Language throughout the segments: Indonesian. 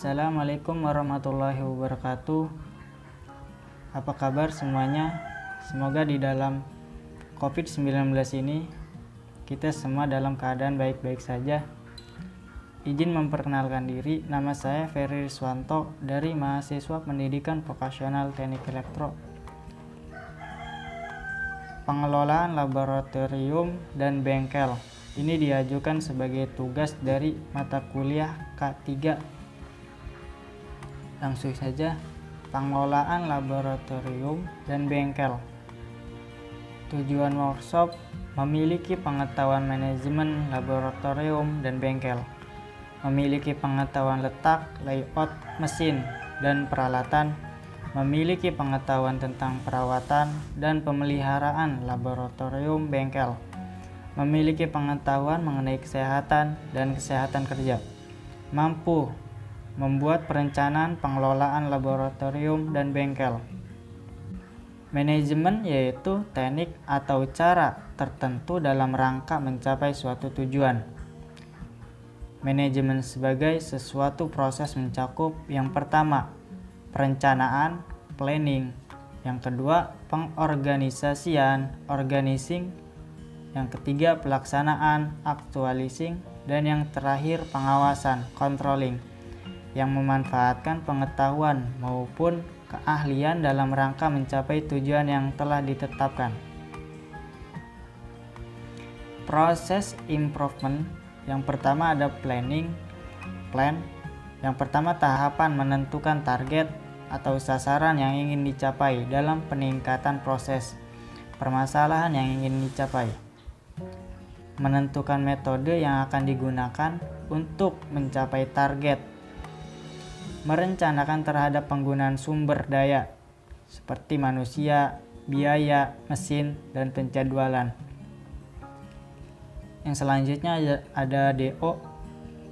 Assalamualaikum warahmatullahi wabarakatuh. Apa kabar semuanya? Semoga di dalam COVID-19 ini kita semua dalam keadaan baik-baik saja. Izin memperkenalkan diri, nama saya Ferry Riswanto dari mahasiswa pendidikan vokasional teknik elektro. Pengelolaan laboratorium dan bengkel ini diajukan sebagai tugas dari mata kuliah K3. Langsung saja, pengelolaan laboratorium dan bengkel. Tujuan workshop memiliki pengetahuan manajemen laboratorium dan bengkel, memiliki pengetahuan letak, layout, mesin, dan peralatan, memiliki pengetahuan tentang perawatan dan pemeliharaan laboratorium bengkel, memiliki pengetahuan mengenai kesehatan dan kesehatan kerja, mampu membuat perencanaan pengelolaan laboratorium dan bengkel. Manajemen yaitu teknik atau cara tertentu dalam rangka mencapai suatu tujuan. Manajemen sebagai sesuatu proses mencakup yang pertama, perencanaan, planning, yang kedua, pengorganisasian, organizing, yang ketiga, pelaksanaan, actualizing, dan yang terakhir, pengawasan, controlling, yang memanfaatkan pengetahuan maupun keahlian dalam rangka mencapai tujuan yang telah ditetapkan. Proses improvement yang pertama ada planning, plan. Yang pertama tahapan menentukan target atau sasaran yang ingin dicapai dalam peningkatan proses permasalahan yang ingin dicapai. Menentukan metode yang akan digunakan untuk mencapai target. Merencanakan terhadap penggunaan sumber daya seperti manusia, biaya, mesin, dan penjadwalan. Yang selanjutnya ada DO,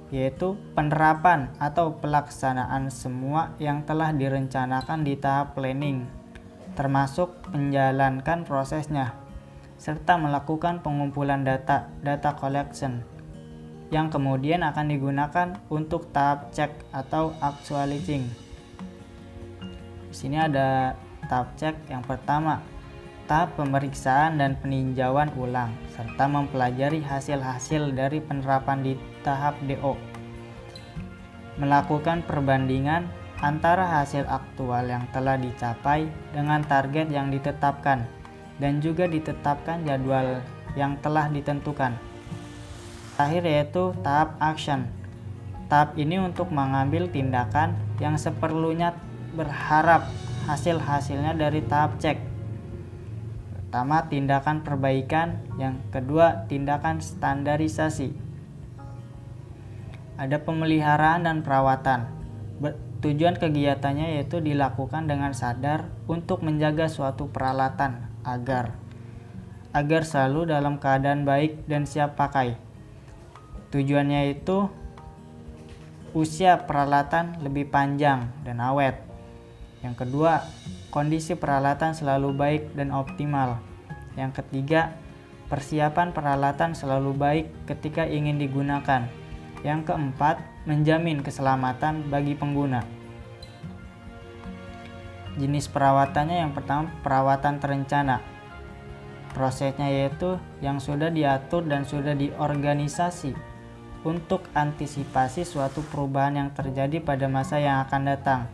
yaitu penerapan atau pelaksanaan semua yang telah direncanakan di tahap planning, termasuk menjalankan prosesnya, serta melakukan pengumpulan data collection, yang kemudian akan digunakan untuk tahap cek atau actualizing. Di sini ada tahap cek yang pertama, tahap pemeriksaan dan peninjauan ulang, serta mempelajari hasil-hasil dari penerapan di tahap DO. Melakukan perbandingan antara hasil aktual yang telah dicapai dengan target yang ditetapkan, dan juga ditetapkan jadwal yang telah ditentukan. Terakhir yaitu tahap action. Tahap ini untuk mengambil tindakan yang seperlunya berharap hasil-hasilnya dari tahap cek. Pertama, tindakan perbaikan, yang kedua, tindakan standarisasi. Ada pemeliharaan dan perawatan. Tujuan kegiatannya yaitu dilakukan dengan sadar untuk menjaga suatu peralatan agar selalu dalam keadaan baik dan siap pakai. Tujuannya itu usia peralatan lebih panjang dan awet. Yang kedua, kondisi peralatan selalu baik dan optimal. Yang ketiga, persiapan peralatan selalu baik ketika ingin digunakan. Yang keempat, menjamin keselamatan bagi pengguna. Jenis perawatannya yang pertama, perawatan terencana. Prosesnya yaitu yang sudah diatur dan sudah diorganisasi untuk antisipasi suatu perubahan yang terjadi pada masa yang akan datang.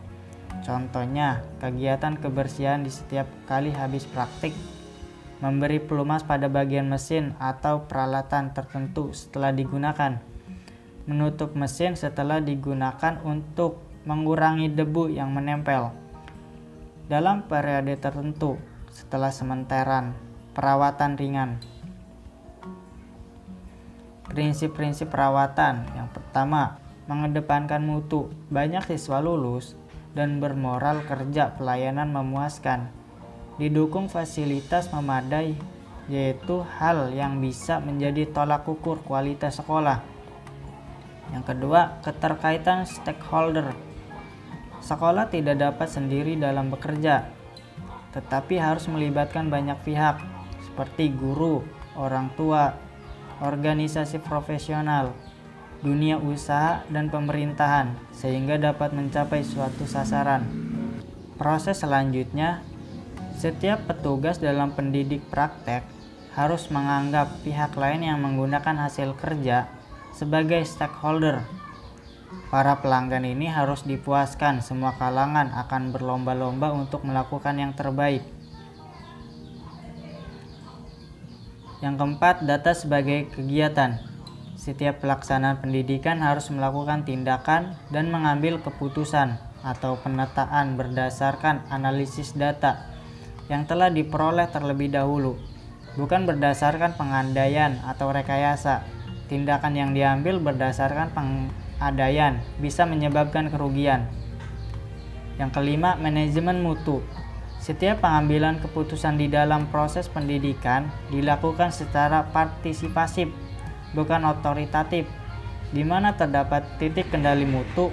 Contohnya, kegiatan kebersihan di setiap kali habis praktik, memberi pelumas pada bagian mesin atau peralatan tertentu setelah digunakan, menutup mesin setelah digunakan untuk mengurangi debu yang menempel dalam periode tertentu setelah sementeran, perawatan ringan. Prinsip-prinsip perawatan yang pertama, mengedepankan mutu. Banyak siswa lulus dan bermoral kerja pelayanan memuaskan. Didukung fasilitas memadai, yaitu hal yang bisa menjadi tolak ukur kualitas sekolah. Yang kedua, keterkaitan stakeholder. Sekolah tidak dapat sendiri dalam bekerja, tetapi harus melibatkan banyak pihak seperti guru, orang tua, organisasi profesional, dunia usaha, dan pemerintahan sehingga dapat mencapai suatu sasaran. Proses selanjutnya, setiap petugas dalam pendidik praktek harus menganggap pihak lain yang menggunakan hasil kerja sebagai stakeholder. Para pelanggan ini harus dipuaskan, semua kalangan akan berlomba-lomba untuk melakukan yang terbaik. Yang keempat, data sebagai kegiatan. Setiap pelaksanaan pendidikan harus melakukan tindakan dan mengambil keputusan atau penataan berdasarkan analisis data yang telah diperoleh terlebih dahulu, bukan berdasarkan pengandaian atau rekayasa. Tindakan yang diambil berdasarkan pengandaian bisa menyebabkan kerugian. Yang kelima, manajemen mutu. Setiap pengambilan keputusan di dalam proses pendidikan dilakukan secara partisipasif, bukan otoritatif, di mana terdapat titik kendali mutu,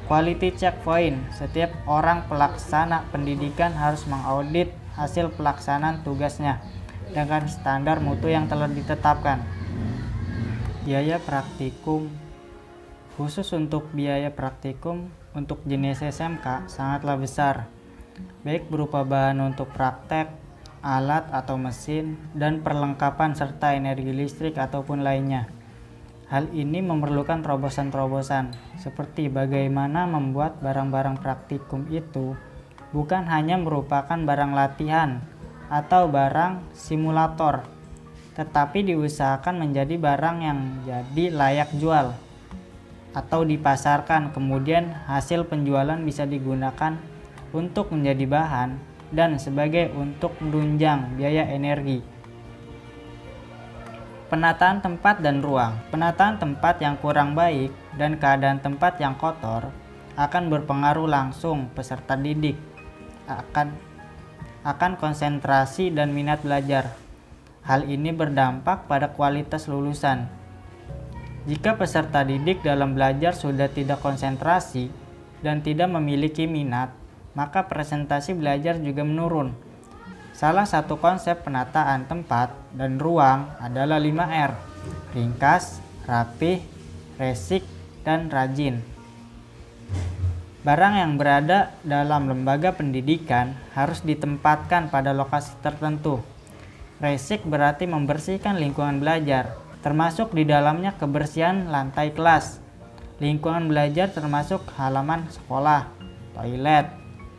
quality checkpoint. Setiap orang pelaksana pendidikan harus mengaudit hasil pelaksanaan tugasnya dengan standar mutu yang telah ditetapkan. Biaya praktikum. Khusus untuk biaya praktikum untuk jenis SMK sangatlah besar, baik berupa bahan untuk praktek, alat atau mesin, dan perlengkapan serta energi listrik ataupun lainnya. Hal ini memerlukan terobosan-terobosan, seperti bagaimana membuat barang-barang praktikum itu bukan hanya merupakan barang latihan atau barang simulator, tetapi diusahakan menjadi barang yang jadi layak jual atau dipasarkan, kemudian hasil penjualan bisa digunakan untuk menjadi bahan dan sebagai untuk menunjang biaya energi. Penataan tempat dan ruang. Penataan tempat yang kurang baik dan keadaan tempat yang kotor akan berpengaruh langsung peserta didik akan konsentrasi dan minat belajar. Hal ini berdampak pada kualitas lulusan. Jika peserta didik dalam belajar sudah tidak konsentrasi dan tidak memiliki minat, maka presentasi belajar juga menurun. Salah satu konsep penataan tempat dan ruang adalah 5R: ringkas, rapih, resik, dan rajin. Barang yang berada dalam lembaga pendidikan harus ditempatkan pada lokasi tertentu. Resik berarti membersihkan lingkungan belajar, termasuk di dalamnya kebersihan lantai kelas. Lingkungan belajar termasuk halaman sekolah, toilet,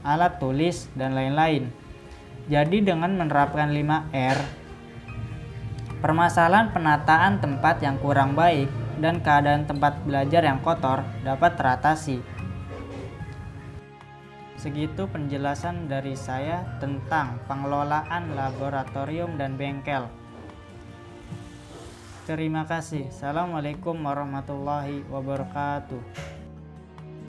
alat tulis, dan lain-lain. Jadi dengan menerapkan 5R, permasalahan penataan tempat yang kurang baik dan keadaan tempat belajar yang kotor dapat teratasi. Segitu penjelasan dari saya tentang pengelolaan laboratorium dan bengkel. Terima kasih. Assalamualaikum warahmatullahi wabarakatuh.